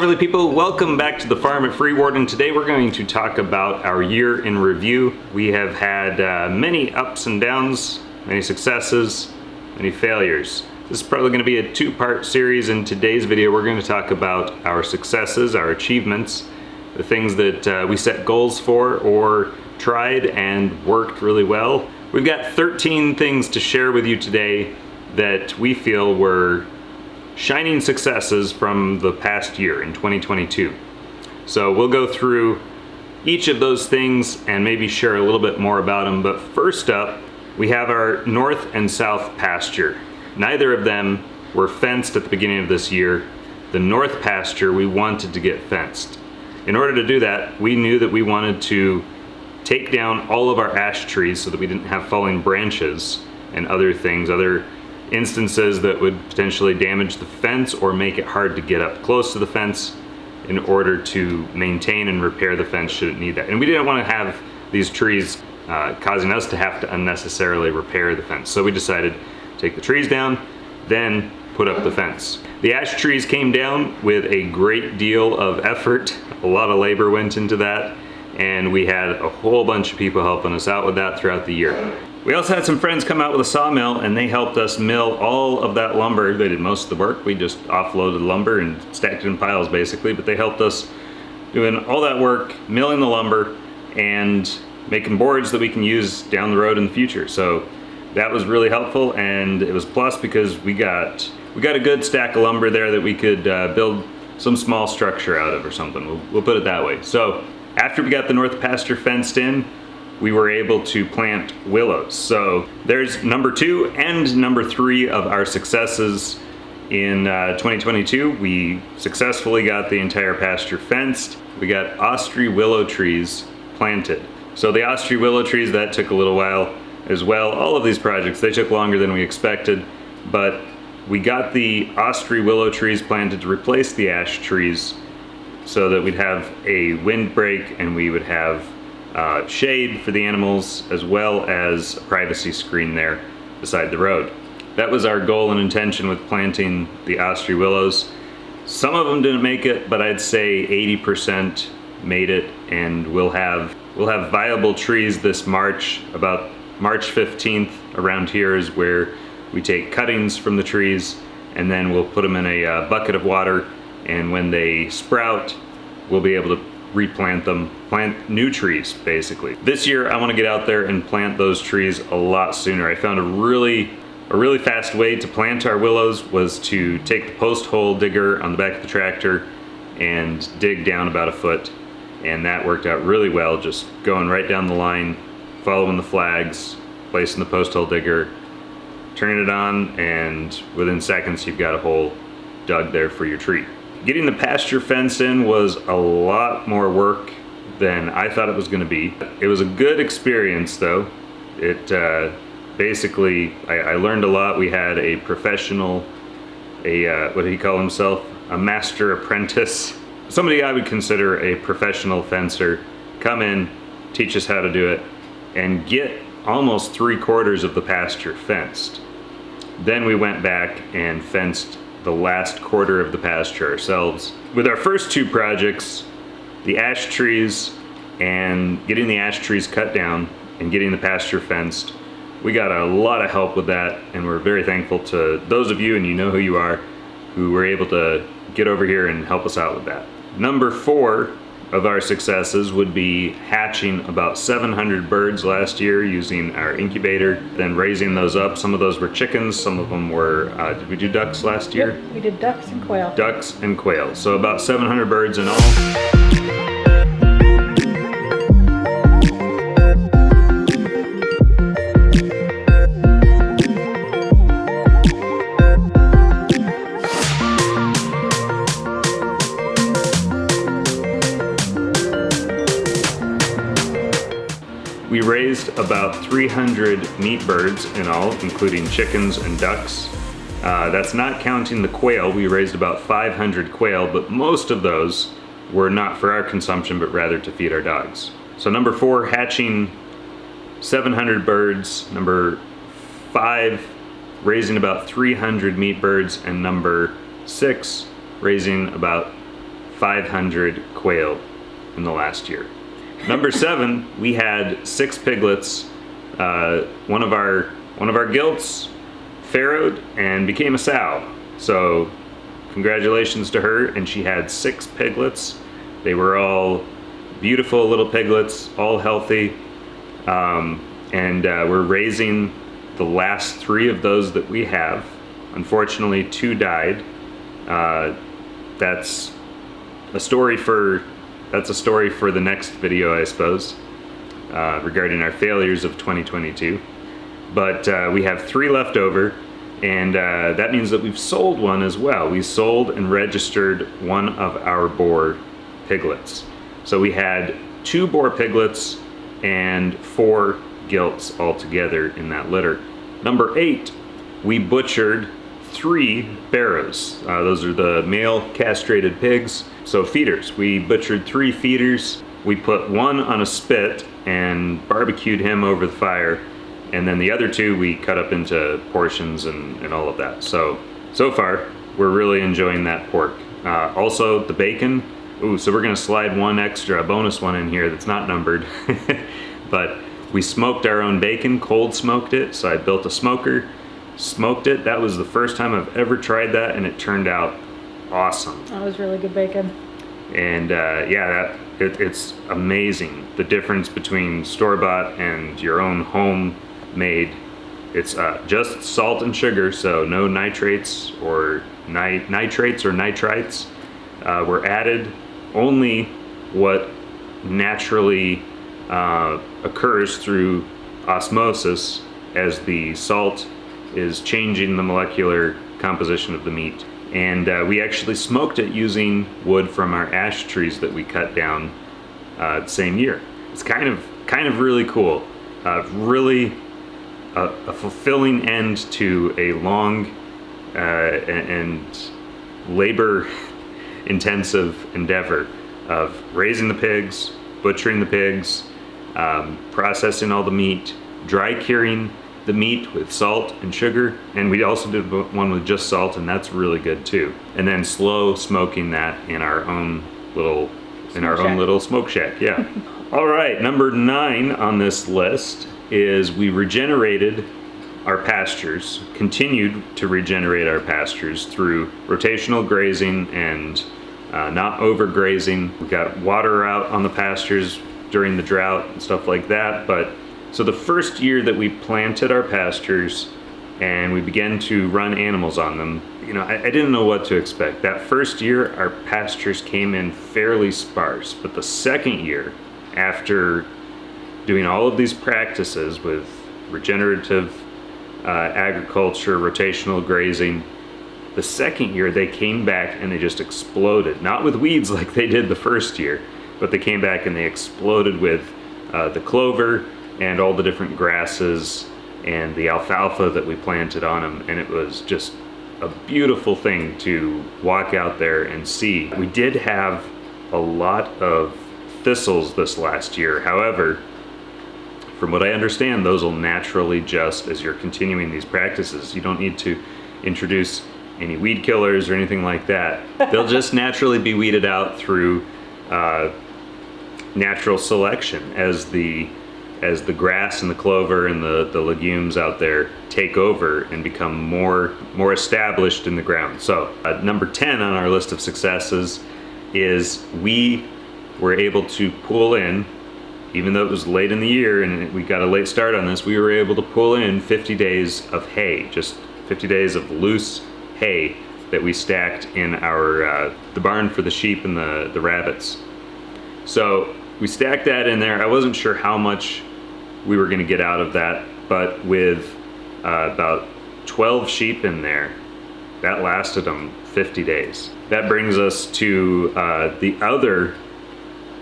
Friendly people, welcome back to the farm at Freewarden. Today we're going to talk about our year in review. We have had many ups and downs, many successes, many failures. This is probably going to be a two-part series. In today's video we're going to talk about our successes, our achievements, the things that we set goals for or tried and worked really well. We've got 13 things to share with you today that we feel were shining successes from the past year in 2022. So we'll go through each of those things and maybe share a little bit more about them. But first up, we have our north and south pasture. Neither of them were fenced at the beginning of this year. The north pasture we wanted to get fenced. In order to do that, we knew that we wanted to take down all of our ash trees so that we didn't have falling branches and other things, other instances that would potentially damage the fence or make it hard to get up close to the fence in order to maintain and repair the fence should it need that. And we didn't want to have these trees causing us to have to unnecessarily repair the fence. So we decided to take the trees down, then put up the fence. The ash trees came down with a great deal of effort. A lot of labor went into that, and we had a whole bunch of people helping us out with that throughout the year. We also had some friends come out with a sawmill, and they helped us mill all of that lumber. They did most of the work. We just offloaded lumber and stacked it in piles basically, but they helped us doing all that work, milling the lumber and making boards that we can use down the road in the future. So that was really helpful, and it was plus because we got a good stack of lumber there that we could build some small structure out of or something. We'll put it that way. So after we got the north pasture fenced in, we were able to plant willows. So there's number 2 and number 3 of our successes in 2022. We successfully got the entire pasture fenced. We got Austree willow trees planted. So the Austree willow trees, that took a little while as well. All of these projects, they took longer than we expected, but we got the Austree willow trees planted to replace the ash trees so that we'd have a windbreak and we would have shade for the animals, as well as a privacy screen there beside the road. That was our goal and intention with planting the Austree willows. Some of them didn't make it, but I'd say 80% made it, and we'll have viable trees this March. About March 15th around here is where we take cuttings from the trees, and then we'll put them in a bucket of water, and when they sprout, we'll be able to replant them, plant new trees basically. This year I want to get out there and plant those trees a lot sooner. I found a really fast way to plant our willows was to take the post hole digger on the back of the tractor and dig down about a foot, and that worked out really well, just going right down the line, following the flags, placing the post hole digger, turning it on, and within seconds you've got a hole dug there for your tree. Getting the pasture fence in was a lot more work than I thought it was going to be. It was a good experience though. It basically, I learned a lot. We had a professional, what did he call himself? A master apprentice. Somebody I would consider a professional fencer come in, teach us how to do it, and get almost 3/4 of the pasture fenced. Then we went back and fenced the last quarter of the pasture ourselves. With our first 2 projects, the ash trees and getting the ash trees cut down and getting the pasture fenced, we got a lot of help with that, and we're very thankful to those of you, and you know who you are, who were able to get over here and help us out with that. Number 4 of our successes would be hatching about 700 birds last year using our incubator, then raising those up. Some of those were chickens, some of them were, did we do ducks last year? Yep, we did ducks and quail. Ducks and quail. So about 700 birds in all. We raised about 300 meat birds in all, including chickens and ducks. That's not counting the quail. We raised about 500 quail, but most of those were not for our consumption, but rather to feed our dogs. So number 4, hatching 700 birds. Number 5, raising about 300 meat birds. And number 6, raising about 500 quail in the last year. Number 7, we had 6 piglets. One of our gilts farrowed and became a sow. So congratulations to her, and she had 6 piglets. They were all beautiful little piglets, all healthy, and we're raising the last 3 of those that we have. Unfortunately, 2 died. That's a story for the next video, I suppose, regarding our failures of 2022. But we have 3 left over, and that means that we've sold one as well. We sold and registered one of our boar piglets. So we had 2 boar piglets and 4 gilts altogether in that litter. Number 8, we butchered 3 barrows. Those are the male castrated pigs, so feeders. We butchered 3 feeders. We put one on a spit and barbecued him over the fire, and then the other 2 we cut up into portions and all of that. So far, we're really enjoying that pork. Also, the bacon. Ooh, so we're gonna slide one extra, a bonus one in here that's not numbered. But we smoked our own bacon, cold smoked it. So I built a smoker, smoked it. That was the first time I've ever tried that, and it turned out awesome. That was really good bacon. And yeah, it's amazing the difference between store-bought and your own homemade. It's just salt and sugar, so no nitrates or nitrites were added. Only what naturally occurs through osmosis as the salt is changing the molecular composition of the meat. And we actually smoked it using wood from our ash trees that we cut down the same year. It's kind of really cool. Really a fulfilling end to a long and labor intensive endeavor of raising the pigs, butchering the pigs, processing all the meat, dry curing the meat with salt and sugar, and we also did one with just salt, and that's really good too. And then slow smoking that in our own little smoke shack. Yeah. All right, number 9 on this list is we regenerated our pastures, continued to regenerate our pastures through rotational grazing and not overgrazing. We got water out on the pastures during the drought and stuff like that. But so the first year that we planted our pastures and we began to run animals on them, you know, I didn't know what to expect. That first year, our pastures came in fairly sparse. But the second year, after doing all of these practices with regenerative agriculture, rotational grazing, the second year they came back and they just exploded. Not with weeds like they did the first year, but they came back and they exploded with the clover and all the different grasses and the alfalfa that we planted on them. And it was just a beautiful thing to walk out there and see. We did have a lot of thistles this last year. However, from what I understand, those will naturally just as you're continuing these practices. You don't need to introduce any weed killers or anything like that. They'll just naturally be weeded out through natural selection as the grass and the clover and the legumes out there take over and become more established in the ground. So number 10 on our list of successes is we were able to pull in, even though it was late in the year and we got a late start on this, we were able to pull in 50 days of hay, just 50 days of loose hay that we stacked in our the barn for the sheep and the rabbits. So we stacked that in there. I wasn't sure how much we were going to get out of that, but with about 12 sheep in there, that lasted them 50 days. That brings us to the other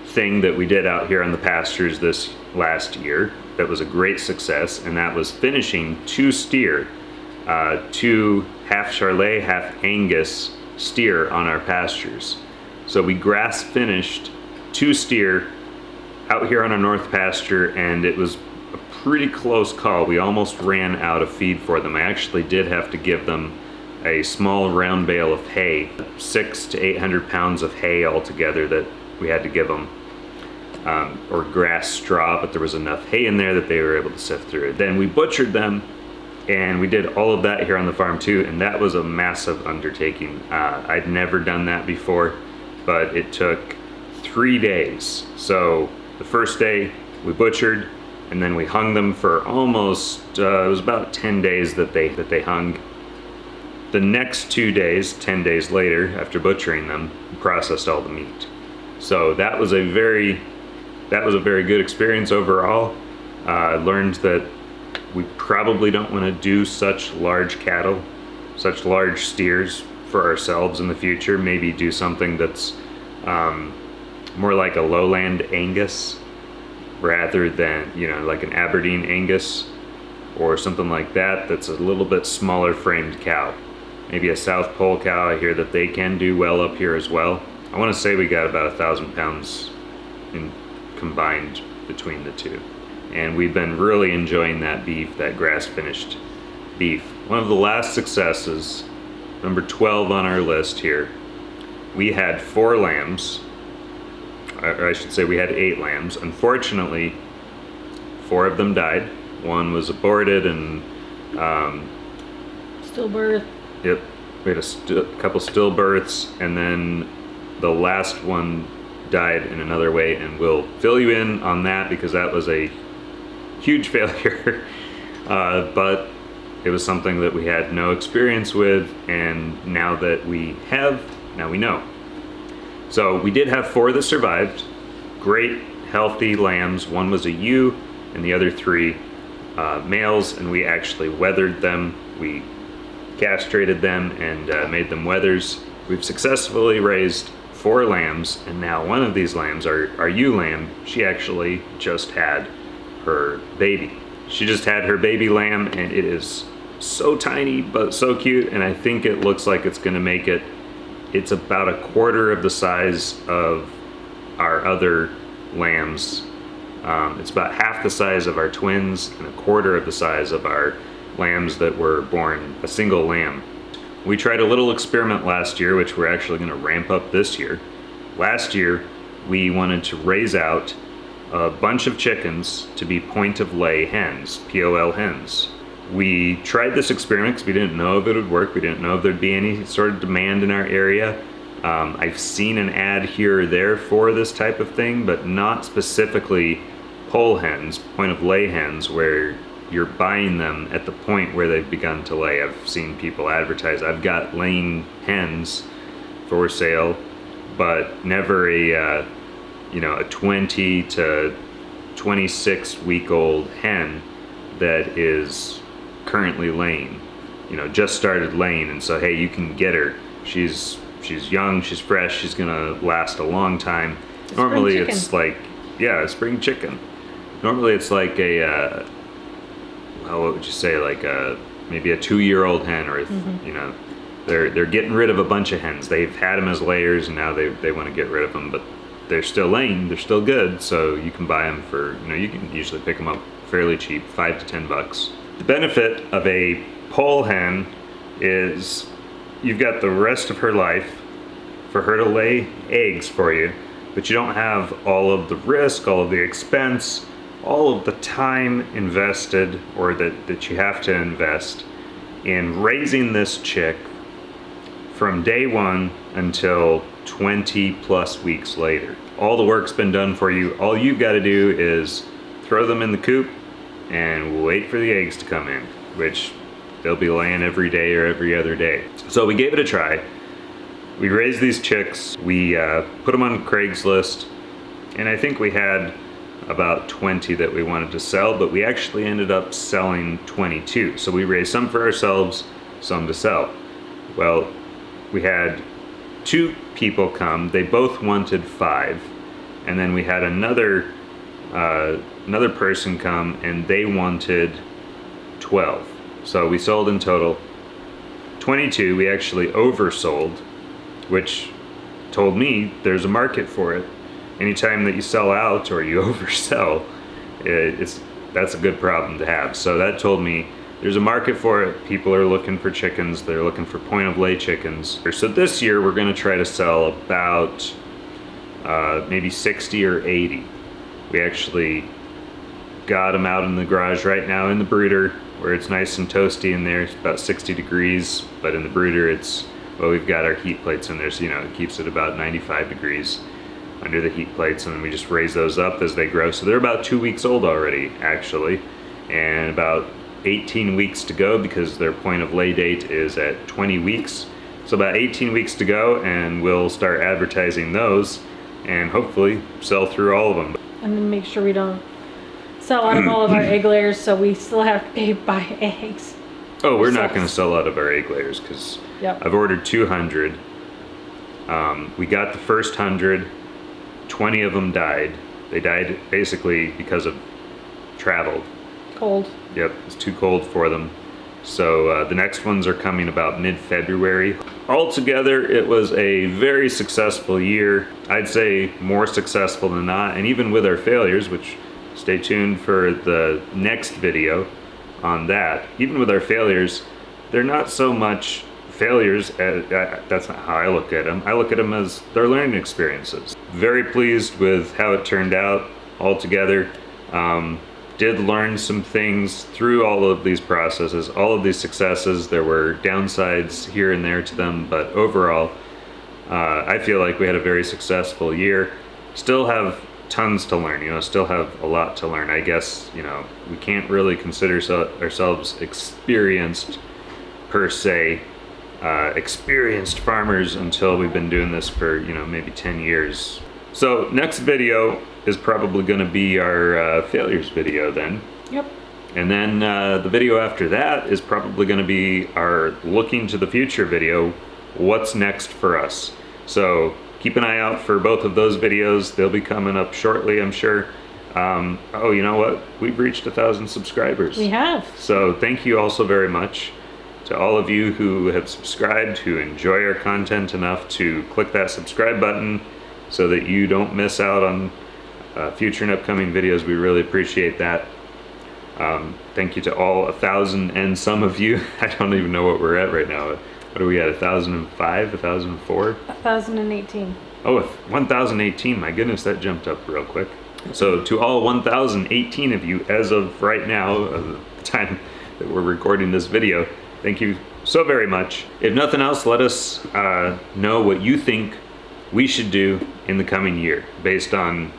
thing that we did out here on the pastures this last year that was a great success, and that was finishing 2 steer, 2 half Charolais, half Angus steer on our pastures. So we grass finished 2 steer out here on our north pasture, and it was a pretty close call. We almost ran out of feed for them. I actually did have to give them a small round bale of hay, 600 to 800 pounds of hay altogether that we had to give them, or grass straw, but there was enough hay in there that they were able to sift through it. Then we butchered them, and we did all of that here on the farm too, and that was a massive undertaking. I'd never done that before, but it took 3 days. So the first day we butchered, and then we hung them for almost, it was about 10 days that they hung. The next 2 days, 10 days later, after butchering them, we processed all the meat. So that was a very good experience overall. I learned that we probably don't want to do such large cattle, such large steers for ourselves in the future. Maybe do something that's more like a lowland Angus, rather than, you know, like an Aberdeen Angus or something like that, that's a little bit smaller framed cow. Maybe a South Pole cow. I hear that they can do well up here as well. I want to say we got about 1,000 pounds in combined between the two. And we've been really enjoying that beef, that grass finished beef. One of the last successes, number 12 on our list here, we had 4 lambs, or I should say we had 8 lambs. Unfortunately, 4 of them died. One was aborted and stillbirth. Yep, we had a couple stillbirths, and then the last one died in another way, and we'll fill you in on that because that was a huge failure. But it was something that we had no experience with, and now that we have, now we know. So we did have 4 that survived. Great, healthy lambs. One was a ewe, and the other 3 males, and we actually weathered them. We castrated them and made them wethers. We've successfully raised 4 lambs, and now one of these lambs, our ewe lamb, she actually just had her baby. She just had her baby lamb, and it is so tiny but so cute, and I think it looks like it's gonna make it. It's about a quarter of the size of our other lambs. It's about half the size of our twins and a quarter of the size of our lambs that were born a single lamb. We tried a little experiment last year, which we're actually going to ramp up this year. Last year, we wanted to raise out a bunch of chickens to be point of lay hens, POL hens. We tried this experiment because we didn't know if it would work. We didn't know if there'd be any sort of demand in our area. I've seen an ad here or there for this type of thing, but not specifically pole hens, point of lay hens, where you're buying them at the point where they've begun to lay. I've seen people advertise, I've got laying hens for sale, but never a 20 to 26 week old hen that is currently laying, just started laying, and so hey, you can get her. She's young, she's fresh, she's gonna last a long time. Normally it's like, a spring chicken. Normally it's like a what would you say, like maybe a 2-year-old hen, or they're getting rid of a bunch of hens. They've had them as layers, and now they want to get rid of them, but they're still laying, they're still good, so you can buy them for, you can usually pick them up fairly cheap, $5 to $10. The benefit of a pole hen is you've got the rest of her life for her to lay eggs for you, but you don't have all of the risk, all of the expense, all of the time invested, or that you have to invest in raising this chick from day 1 until 20 plus weeks later. All the work's been done for you. All you've got to do is throw them in the coop and wait for the eggs to come in, which they'll be laying every day or every other day. So we gave it a try. We raised these chicks, we put them on Craigslist, and I think we had about 20 that we wanted to sell, but we actually ended up selling 22. So we raised some for ourselves, some to sell. Well, we had 2 people come, they both wanted 5, and then we had another person come and they wanted 12. So we sold in total 22. We actually oversold, which told me there's a market for it. Anytime that you sell out or you oversell, that's a good problem to have. So that told me there's a market for it. People are looking for chickens. They're looking for point of lay chickens. So this year we're going to try to sell about maybe 60 or 80. We actually got them out in the garage right now in the brooder, where it's nice and toasty in there. It's about 60 degrees, but in the brooder it's, well, we've got our heat plates in there, so it keeps it about 95 degrees under the heat plates, and then we just raise those up as they grow. So they're about 2 weeks old already, actually, and about 18 weeks to go because their point of lay date is at 20 weeks. So about 18 weeks to go, and we'll start advertising those and hopefully sell through all of them. And then make sure we don't sell out of all of our egg layers, so we still have to pay buy eggs. Oh, we're not going to sell out of our egg layers because I've ordered 200. We got the first 100. 20 of them died. They died basically because of travel. Cold. Yep, it's too cold for them. So the next ones are coming about mid-February. Altogether, it was a very successful year. I'd say more successful than not. And even with our failures, which stay tuned for the next video on that. Even with our failures, they're not so much failures. That's not how I look at them. I look at them as their learning experiences. Very pleased with how it turned out altogether. Did learn some things through all of these processes, all of these successes. There were downsides here and there to them, but overall, I feel like we had a very successful year. Still have tons to learn, still have a lot to learn. I guess, we can't really consider ourselves experienced per se, experienced farmers until we've been doing this for, maybe 10 years. So next video is probably going to be our failures video then. Yep. And then the video after that is probably going to be our looking to the future video. What's next for us? So keep an eye out for both of those videos. They'll be coming up shortly, I'm sure. Oh, you know what? We've reached 1,000 subscribers. We have. So thank you also very much to all of you who have subscribed, who enjoy our content enough to click that subscribe button so that you don't miss out on future and upcoming videos. We really appreciate that. Thank you to all 1,000 and some of you. I don't even know what we're at right now. What are we at, 1,005, 1,004? 1,018. Oh, 1,018, my goodness, that jumped up real quick. So to all 1,018 of you as of right now, the time that we're recording this video, thank you so very much. If nothing else, let us know what you think we should do in the coming year based on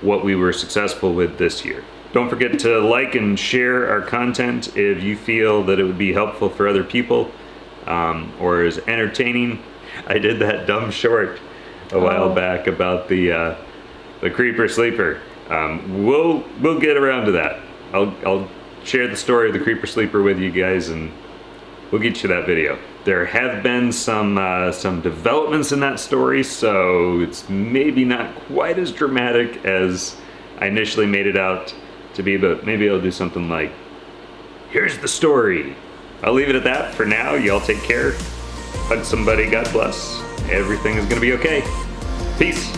what we were successful with this year. Don't forget to like and share our content if you feel that it would be helpful for other people or is entertaining. I did that dumb short a while back about the creeper sleeper. We'll get around to that. I'll share the story of the creeper sleeper with you guys, and we'll get you that video. There have been some developments in that story, so it's maybe not quite as dramatic as I initially made it out to be, but maybe I'll do something like, here's the story. I'll leave it at that for now. Y'all take care. Hug somebody, God bless. Everything is gonna be okay. Peace.